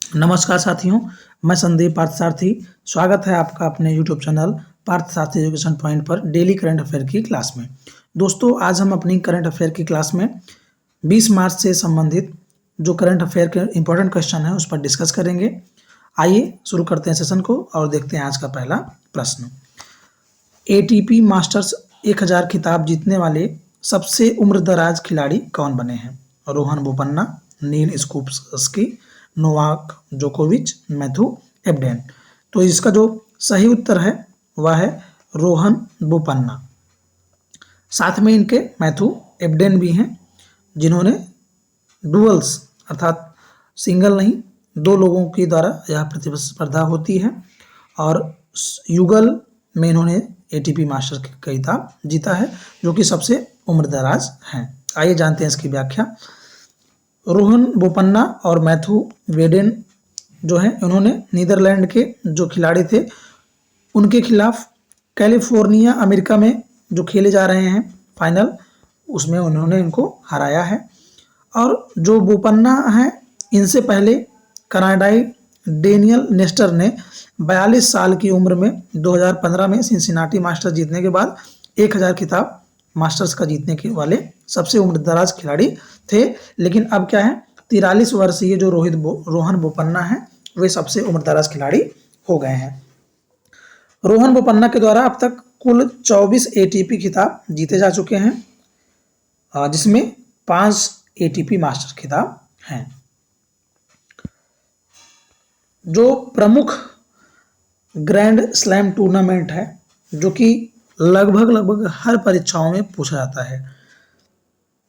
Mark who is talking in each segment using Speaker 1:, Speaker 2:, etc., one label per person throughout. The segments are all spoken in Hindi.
Speaker 1: नमस्कार साथियों, मैं संदीप पार्थसारथी। स्वागत है आपका अपने YouTube channel Parthasarathi education point पर डेली करंट अफेयर की क्लास में। दोस्तों, आज हम अपनी करंट अफेयर की क्लास में 20 मार्च से संबंधित जो करंट अफेयर के इम्पोर्टेंट क्वेश्चन है उस पर डिस्कस करेंगे। आइए शुरू करते हैं सेशन को और देखते हैं आज का पहला प्रश्न। एटीपी मास्टर्स 1000 खिताब जीतने वाले सबसे उम्रदराज खिलाड़ी कौन बने हैं? रोहन बोपन्ना, नील स्कूप्सकी, नोवाक जोकोविच, मैथ्यू एबडेन। तो इसका जो सही उत्तर है वह है रोहन बोपन्ना। साथ में इनके मैथ्यू एबडेन भी हैं, जिन्होंने डुअल्स अर्थात सिंगल नहीं, दो लोगों के द्वारा यह प्रतिस्पर्धा होती है और युगल में इन्होंने एटीपी मास्टर्स का खिताब जीता है, जो कि सबसे उम्रदराज हैं। आइए जानते हैं इसकी व्याख्या। रोहन बोपन्ना और मैथ्यू वेडेन जो हैं, उन्होंने नीदरलैंड के जो खिलाड़ी थे उनके खिलाफ कैलिफोर्निया अमेरिका में जो खेले जा रहे हैं फाइनल, उसमें उन्होंने इनको हराया है। और जो बोपन्ना हैं, इनसे पहले कनाडाई डेनियल नेस्टर ने 42 साल की उम्र में 2015 में सिंसिनाटी मास्टर्स जीतने के बाद 1000 खिताब मास्टर्स का जीतने के वाले सबसे उम्रदराज खिलाड़ी थे। लेकिन अब क्या है, 43 वर्षीय जो रोहन बोपन्ना है वे सबसे उम्रदराज खिलाड़ी हो गए हैं। रोहन बोपन्ना के द्वारा अब तक कुल 24 एटीपी खिताब जीते जा चुके हैं, जिसमें 5 एटीपी मास्टर खिताब हैं। जो प्रमुख ग्रैंड स्लैम टूर्नामेंट है, जो कि लगभग हर परीक्षाओं में पूछा जाता है,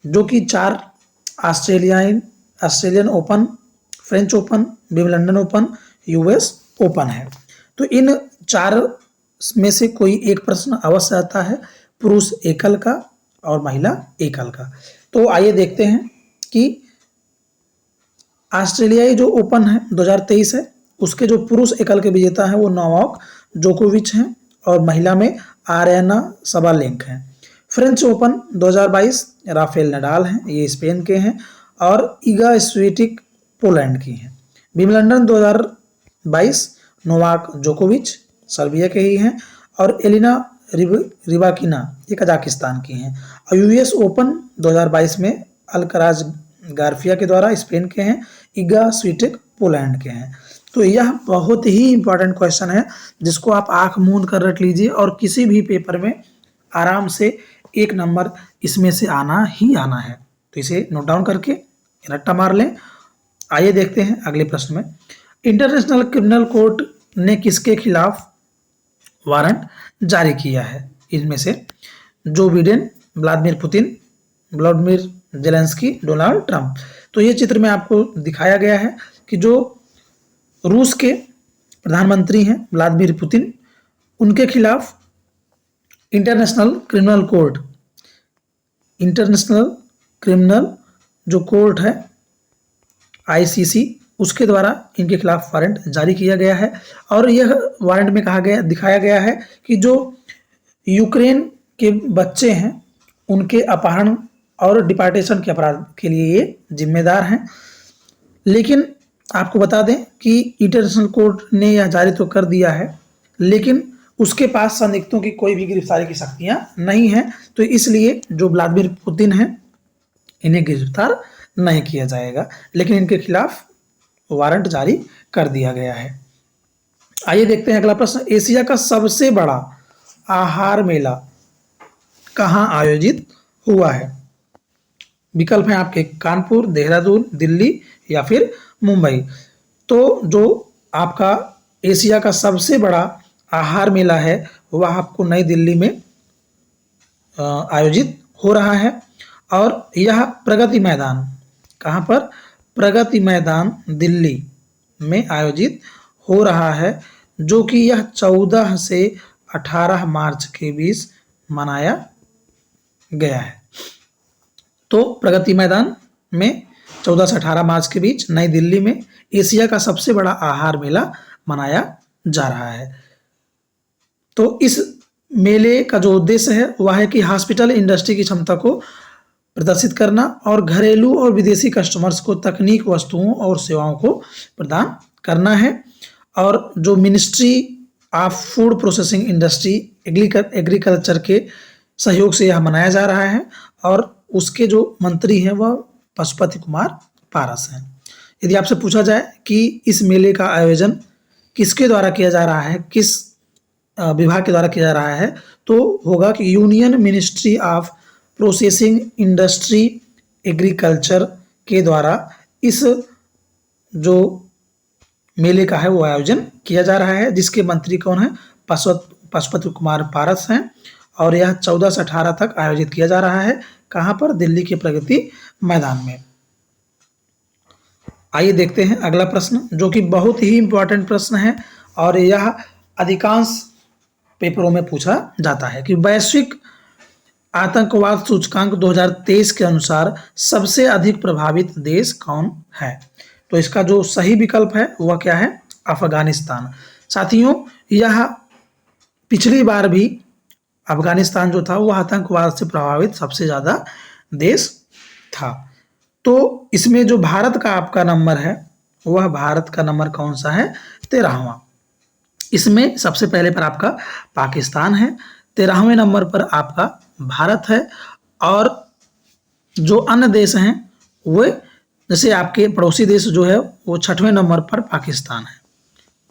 Speaker 1: जो कि 4 Australian open, French open, Wimbledon open, US open है। तो इन 4 में से कोई एक प्रश्न अवश्य आता है, पुरुष एकल का और महिला एकल का। तो आइए देखते हैं कि ऑस्ट्रेलियाई जो ओपन है 2023 है, उसके जो पुरुष एकल के विजेता हैं वो नोवाक जोकोविच हैं और महिला में आर्याना सबालेंक हैं। फ्रेंच ओपन 2022 राफेल नडाल हैं, ये स्पेन के हैं, और इगा स्वियातेक पोलैंड की हैं। विंबलडन 2022 नोवाक जोकोविच सर्बिया के ही हैं और एलिना रिबाकिना ये कजाकिस्तान की हैं। और यूएस ओपन 2022 में अल्कराज गार्फिया के द्वारा स्पेन के हैं, इगा स्वियातेक पोलैंड के हैं। तो यह बहुत ही इंपॉर्टेंट क्वेश्चन है, जिसको आप आंख मूंद कर रट लीजिए और किसी भी पेपर में आराम से 1 नंबर इसमें से आना ही आना है। तो इसे नोट डाउन करके रट्टा मार लें। आइए देखते हैं अगले प्रश्न में। इंटरनेशनल क्रिमिनल कोर्ट ने किसके खिलाफ वारंट जारी किया है? इनमें से Joe Biden, Vladimir Putin, Vladimir Zelensky, Donald Trump. तो ये चित्र में आपको दिखाया गया है कि जो रूस के प्रधानमंत्री हैं व्लादिमीर पुतिन, उनके खिलाफ इंटरनेशनल क्रिमिनल जो कोर्ट है आईसीसी, उसके द्वारा इनके खिलाफ वारंट जारी किया गया है। और यह वारंट में दिखाया गया है कि जो यूक्रेन के बच्चे हैं उनके अपहरण और डिपार्टेशन के अपराध के लिए ये जिम्मेदार हैं। लेकिन आपको बता दें कि इंटरनेशनल कोर्ट ने यह जारी तो कर दिया है, लेकिन उसके पास संदिग्धों की कोई भी गिरफ्तारी की शक्तियां नहीं हैं। तो इसलिए जो व्लादिमीर पुतिन हैं, इन्हें गिरफ्तार नहीं किया जाएगा, लेकिन इनके खिलाफ वारंट जारी कर दिया गया है। आइए देखते हैं अगला प्रश्न। एशिया का सबसे बड़ा आहार मेला कहाँ आयोजित हुआ है? विकल्प हैं आपके कानपुर, देहरादून, दिल्ली या फिर मुंबई। तो जो आपका एशिया का सबसे बड़ा आहार मेला है वह आपको नई दिल्ली में आयोजित हो रहा है और यह प्रगति मैदान, कहाँ पर? प्रगति मैदान दिल्ली में आयोजित हो रहा है, जो कि यह 14 से 18 मार्च के बीच मनाया गया है। तो प्रगति मैदान में 14 से 18 मार्च के बीच नई दिल्ली में एशिया का सबसे बड़ा आहार मेला मनाया जा रहा है। तो इस मेले का जो उद्देश्य है वह है कि हॉस्पिटल इंडस्ट्री की क्षमता को प्रदर्शित करना और घरेलू और विदेशी कस्टमर्स को तकनीक, वस्तुओं और सेवाओं को प्रदान करना है। और जो ministry of food processing industry agriculture के सहयोग से यह मनाया जा रहा है और उसके जो मंत्री हैं वह पशुपति कुमार पारस हैं। यदि आपसे पूछा जाए कि इस मेले का आयोजन किसके द्वारा किया जा रहा है, किस विभाग के द्वारा किया जा रहा है, तो होगा कि union ministry of processing industry agriculture के द्वारा इस जो मेले का है वो आयोजन किया जा रहा है, जिसके मंत्री कौन है, पशुपति कुमार पारस हैं। और यह 14 से 18 तक आयोजित किया जा रहा है। कहाँ पर? दिल्ली के प्रगति मैदान में। आइए देखते हैं अगला प्रश्न, जो कि बहुत ही इंपॉर्टेंट प्रश्न है और यह अधिकांश पेपरों में पूछा जाता है कि वैश्विक आतंकवाद सूचकांक 2023 के अनुसार सबसे अधिक प्रभावित देश कौन है? तो इसका जो सही विकल्प है वह क्या है? अफगानिस्तान। साथियों, यह पिछली बार भी अफगानिस्तान जो था वह आतंकवाद से प्रभावित सबसे ज़्यादा देश था। तो इसमें जो भारत का आपका नंबर है वह भारत का नंबर कौन सा है? 13वां। इसमें सबसे पहले पर आपका पाकिस्तान है, 13वें नंबर पर आपका भारत है और जो अन्य देश हैं वो जैसे आपके पड़ोसी देश जो है वो 6वें नंबर पर पाकिस्तान है।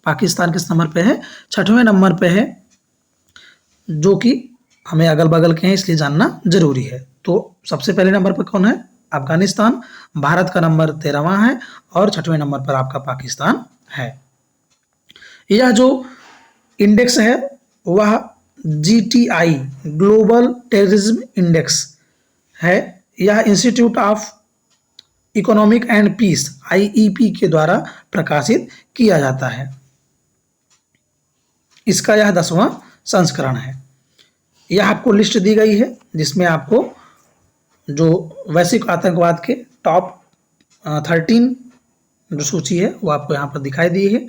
Speaker 1: पाकिस्तान किस नंबर पे है? 6वें नंबर पे है, जो कि हमें अगल बगल के हैं इसलिए जानना जरूरी है। तो सबसे पहले नंबर पर कौन है? अफगानिस्तान। भारत का नंबर 13वां है और 6वें नंबर पर आपका पाकिस्तान है। यह जो इंडेक्स है वह GTI ग्लोबल टेररिज्म इंडेक्स है। यह institute of economic and peace IEP के द्वारा प्रकाशित किया जाता है। इसका यह 10वां संस्करण है। यह आपको लिस्ट दी गई है जिसमें आपको जो वैश्विक आतंकवाद के टॉप 13 जो सूची है वो आपको यहाँ पर दिखाई दी है।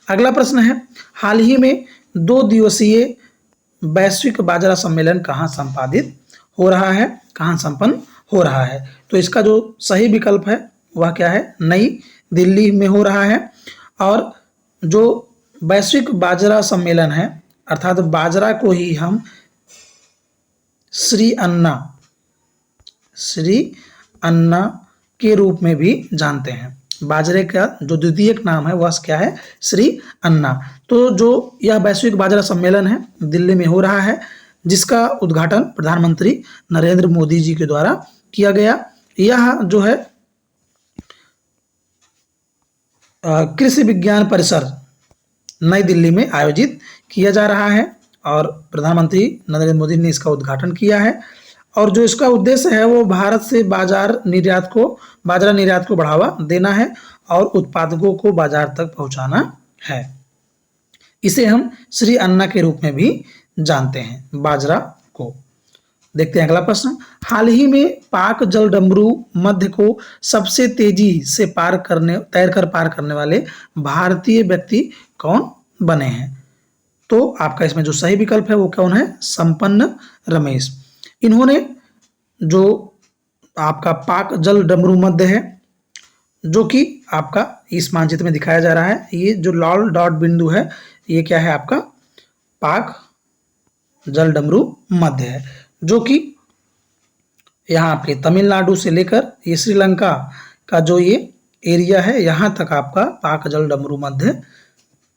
Speaker 1: अगला प्रश्न है, हाल ही में 2 दिवसीय वैश्विक बाजरा सम्मेलन कहाँ संपादित हो रहा है, कहाँ संपन्न हो रहा है? तो इसका जो सही विकल्प है वह क्या है? नई दिल्ली में हो रहा है। और जो वैश्विक बाजरा सम्मेलन है अर्थात बाजरा को ही हम श्री अन्ना के रूप में भी जानते हैं। बाजरे का जो द्वितीयक नाम है वह क्या है? श्री अन्ना। तो जो यह वैश्विक बाजरा सम्मेलन है दिल्ली में हो रहा है, जिसका उद्घाटन प्रधानमंत्री नरेंद्र मोदी जी के द्वारा किया गया। यह जो है कृषि विज्ञान परिसर नई दिल्ली में आयोजित किया जा रहा है और प्रधानमंत्री नरेंद्र मोदी ने इसका उद्घाटन किया है। और जो इसका उद्देश्य है वो भारत से बाजरा निर्यात को बढ़ावा देना है और उत्पादकों को बाजार तक पहुंचाना है। इसे हम श्री अन्ना के रूप में भी जानते हैं बाजरा को। देखते हैं अगला प्रश्न, हाल ही में पाक जलडमरू मध्य को सबसे तेजी से तैरकर पार करने वाले भारतीय व्यक्ति कौन बने हैं? तो आपका इसमें जो सही विकल्प है वो कौन है? संपन्न रमेश। इन्होंने जो आपका पाक जल डमरू मध्य है जो कि आपका इस मानचित्र में दिखाया जा रहा है, ये जो लाल डॉट बिंदु है ये क्या है? आपका पाक जल डमरू मध्य है, जो कि यहाँ पे तमिलनाडु से लेकर ये श्रीलंका का जो ये एरिया है यहाँ तक आपका पाक जल डमरू मध्य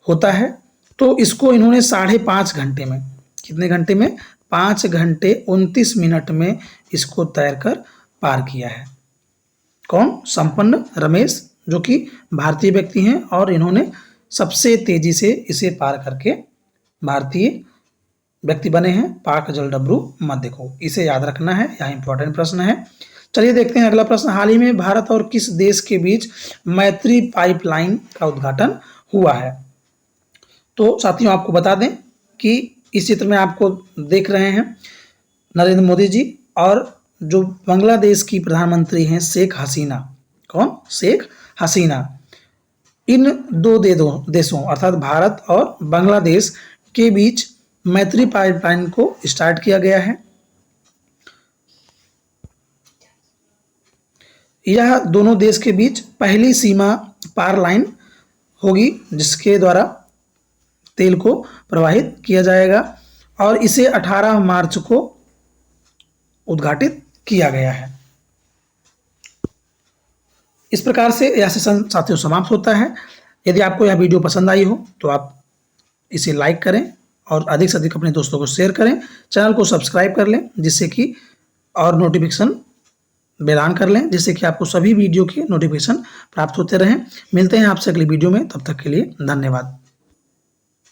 Speaker 1: होता है। तो इसको इन्होंने 5.5 घंटे में, कितने घंटे में? 5 घंटे 29 मिनट में इसको तैरकर पार किया है। कौन? संपन्न रमेश, जो कि भारतीय व्यक्ति हैं और इन्होंने सबसे तेजी से इसे पार करके भारतीय व्यक्ति बने हैं पाक जलडमरू मध्य को। इसे याद रखना है, यह इंपॉर्टेंट प्रश्न है। चलिए देखते हैं अगला प्रश्न, हाल ही में भारत और किस देश के बीच मैत्री पाइपलाइन का उद्घाटन हुआ है? तो साथियों आपको बता दें कि इस चित्र में आपको देख रहे हैं नरेंद्र मोदी जी और जो बांग्लादेश की प्रधानमंत्री हैं शेख हसीना। कौन? शेख हसीना। इन दो देशों अर्थात भारत और बांग्लादेश के बीच मैत्री पाइपलाइन को स्टार्ट किया गया है। यह दोनों देश के बीच पहली सीमा पार लाइन होगी जिसके द्वारा तेल को प्रवाहित किया जाएगा और इसे 18 मार्च को उद्घाटित किया गया है। इस प्रकार से यह सेशन साथियों समाप्त होता है। यदि आपको यह वीडियो पसंद आई हो तो आप इसे लाइक करें और अधिक से अधिक अपने दोस्तों को शेयर करें। चैनल को सब्सक्राइब कर लें जिससे कि और नोटिफिकेशन बेल ऑन कर लें जिससे कि आपको सभी वीडियो के नोटिफिकेशन प्राप्त होते रहें। मिलते हैं आपसे अगली वीडियो में, तब तक के लिए धन्यवाद।